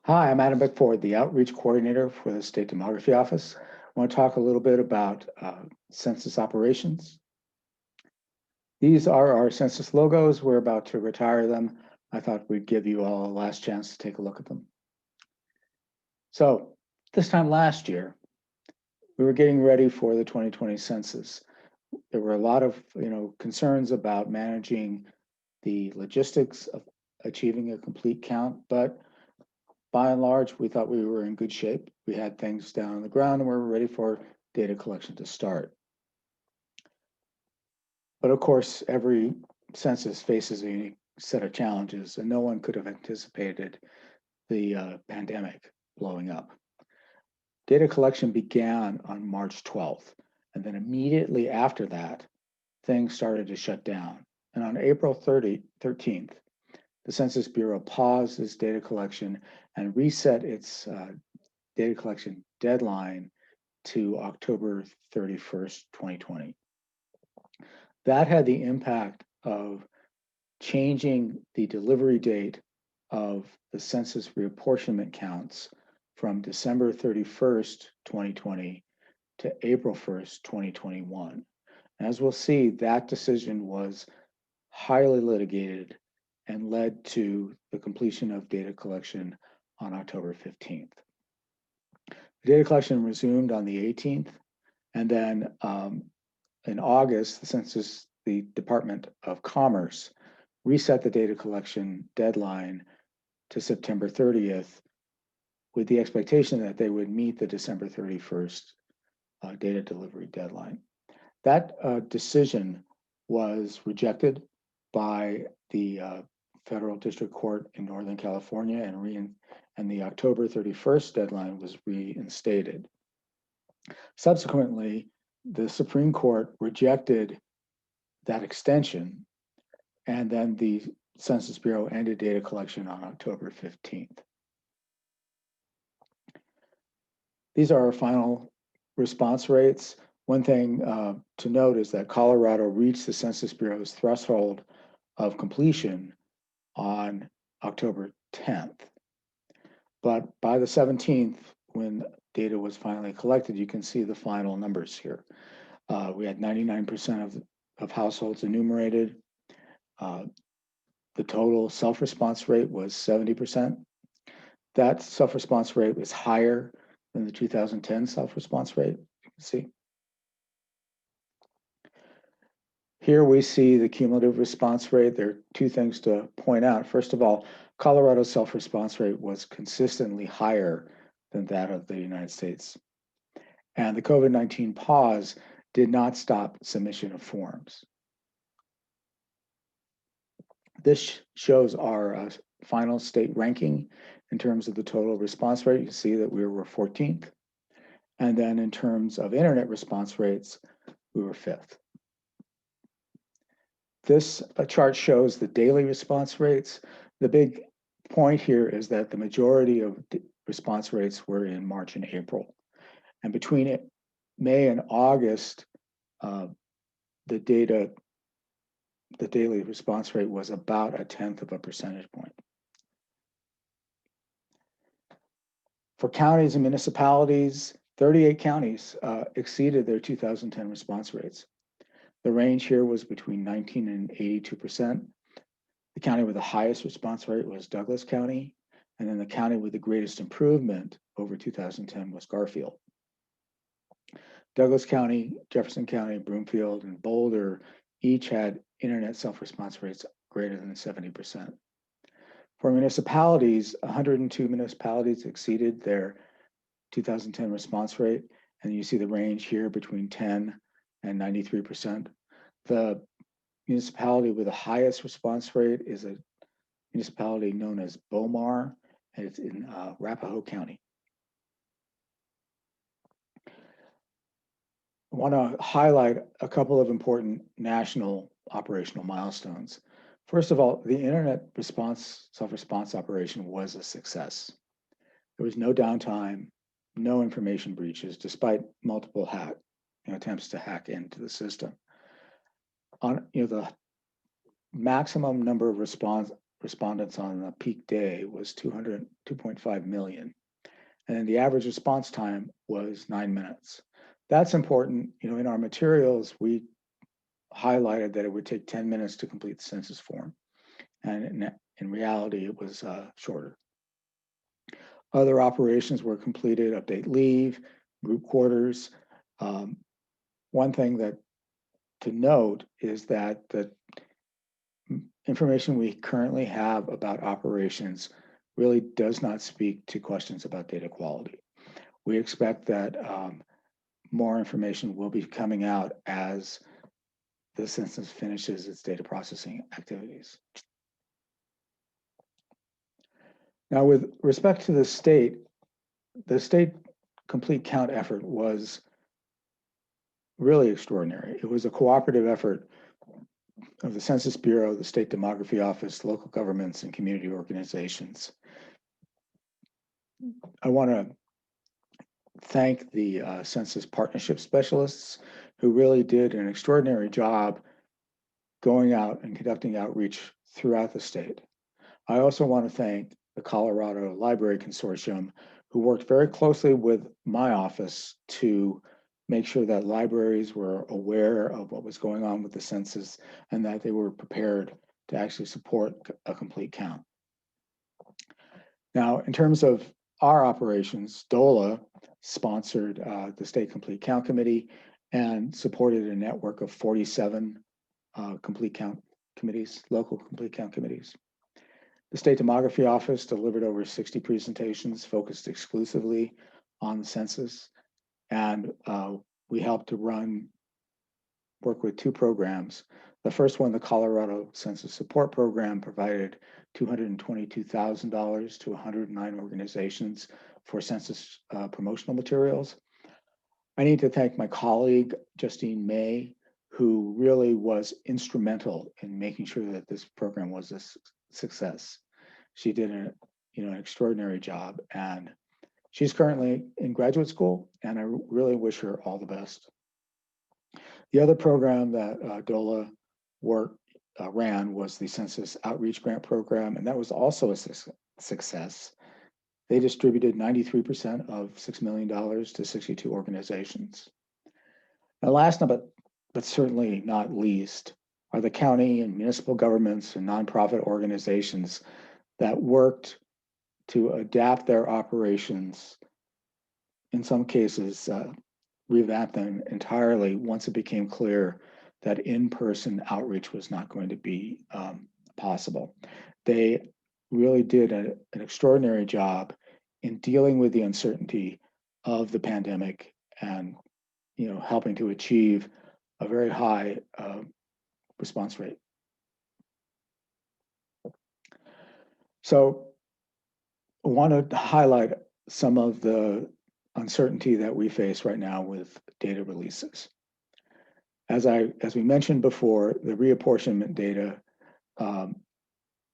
Hi, I'm Adam Bickford, the Outreach Coordinator for the State Demography Office. I want to talk a little bit about census operations. These are our census logos. We're about to retire them. I thought we'd give you all a last chance to take a look at them. So this time last year, we were getting ready for the 2020 census. There were a lot of concerns about managing the logistics of achieving a complete count, but by and large, we thought we were in good shape. We had things down on the ground and we were ready for data collection to start. But of course, every census faces a unique set of challenges, and no one could have anticipated the pandemic blowing up. Data collection began on March 12th, and then immediately after that, things started to shut down. And on April 13th, the Census Bureau paused its data collection and reset its data collection deadline to October 31st, 2020. That had the impact of changing the delivery date of the census reapportionment counts from December 31st, 2020 to April 1st, 2021. As we'll see, that decision was highly litigated and led to the completion of data collection on October 15th. The data collection resumed on the 18th, and then in August, the Department of Commerce reset the data collection deadline to September 30th with the expectation that they would meet the December 31st data delivery deadline. That decision was rejected by the Federal District Court in Northern California, and the October 31st deadline was reinstated. Subsequently, the Supreme Court rejected that extension, and then the Census Bureau ended data collection on October 15th. These are our final response rates. One thing to note is that Colorado reached the Census Bureau's threshold of completion on October 10th. But by the 17th, when data was finally collected, you can see the final numbers here. We had 99% of households enumerated. The total self-response rate was 70%. That self-response rate was higher than the 2010 self-response rate, you can see. Here we see the cumulative response rate. There are two things to point out. First of all, Colorado's self-response rate was consistently higher than that of the United States. And the COVID-19 pause did not stop submission of forms. This shows our final state ranking in terms of the total response rate. You see that we were 14th. And then in terms of internet response rates, we were 5th. This chart shows the daily response rates. The big point here is that the majority of response rates were in March and April. And between May and August, the daily response rate was about 1/10 of a percentage point. For counties and municipalities, 38 counties exceeded their 2010 response rates. The range here was between 19 and 82%. The county with the highest response rate was Douglas County, and then the county with the greatest improvement over 2010 was Garfield. Douglas County, Jefferson County, Broomfield, and Boulder each had internet self-response rates greater than 70%. For municipalities, 102 municipalities exceeded their 2010 response rate, and you see the range here between 10 and 93%. The municipality with the highest response rate is a municipality known as Bomar, and it's in Arapahoe County. I want to highlight a couple of important national operational milestones. First of all, the internet self-response operation was a success. There was no downtime, no information breaches, despite multiple attempts to hack into the system. On the maximum number of respondents on a peak day was 2.5 million. And then the average response time was 9 minutes. That's important. In our materials, we highlighted that it would take 10 minutes to complete the census form. And in reality, it was shorter. Other operations were completed: update leave, group quarters. One thing that to note is that the information we currently have about operations really does not speak to questions about data quality. We expect that more information will be coming out as the census finishes its data processing activities. Now, with respect to the state complete count effort was really extraordinary. It was a cooperative effort of the Census Bureau, the State Demography Office, local governments, and community organizations. I want to thank the Census Partnership Specialists who really did an extraordinary job going out and conducting outreach throughout the state. I also want to thank the Colorado Library Consortium, who worked very closely with my office to make sure that libraries were aware of what was going on with the census and that they were prepared to actually support a complete count. Now, in terms of our operations, DOLA sponsored the State Complete Count Committee and supported a network of 47 complete count committees, local complete count committees. The State Demography Office delivered over 60 presentations focused exclusively on the census. And we helped to work with two programs. The first one, the Colorado Census Support Program, provided $222,000 to 109 organizations for census promotional materials. I need to thank my colleague, Justine May, who really was instrumental in making sure that this program was a success. She did an extraordinary job, and she's currently in graduate school, and I really wish her all the best. The other program that DOLA ran was the Census Outreach Grant Program, and that was also a success. They distributed 93% of $6 million to 62 organizations. And last but certainly not least are the county and municipal governments and nonprofit organizations that worked to adapt their operations, in some cases, revamp them entirely once it became clear that in-person outreach was not going to be possible. They really did an extraordinary job in dealing with the uncertainty of the pandemic and helping to achieve a very high response rate. So I want to highlight some of the uncertainty that we face right now with data releases. As we mentioned before, the reapportionment data,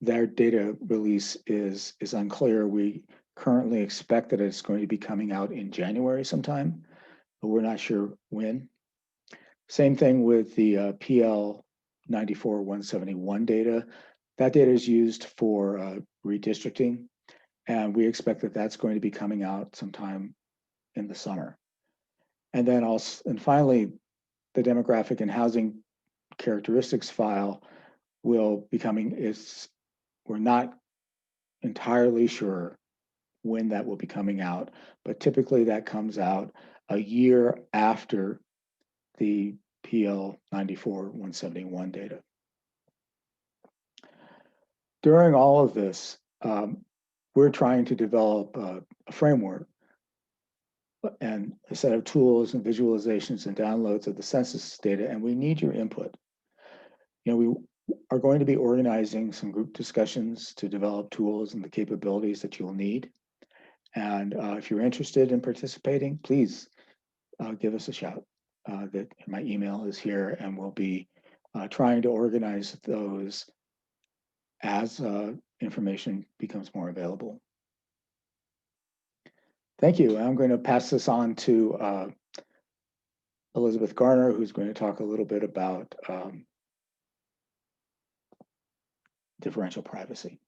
their data release is unclear. We currently expect that it's going to be coming out in January sometime, but we're not sure when. Same thing with the PL 94-171 data. That data is used for redistricting, and we expect that that's going to be coming out sometime in the summer. And then finally, the demographic and housing characteristics file will be coming. We're not entirely sure when that will be coming out, but typically that comes out a year after the PL 94-171 data. During all of this, we're trying to develop a framework and a set of tools and visualizations and downloads of the census data, and we need your input. We are going to be organizing some group discussions to develop tools and the capabilities that you'll need. And if you're interested in participating, please give us a shout. My email is here, and we'll be trying to organize those as information becomes more available. Thank you. I'm going to pass this on to Elizabeth Garner, who's going to talk a little bit about differential privacy.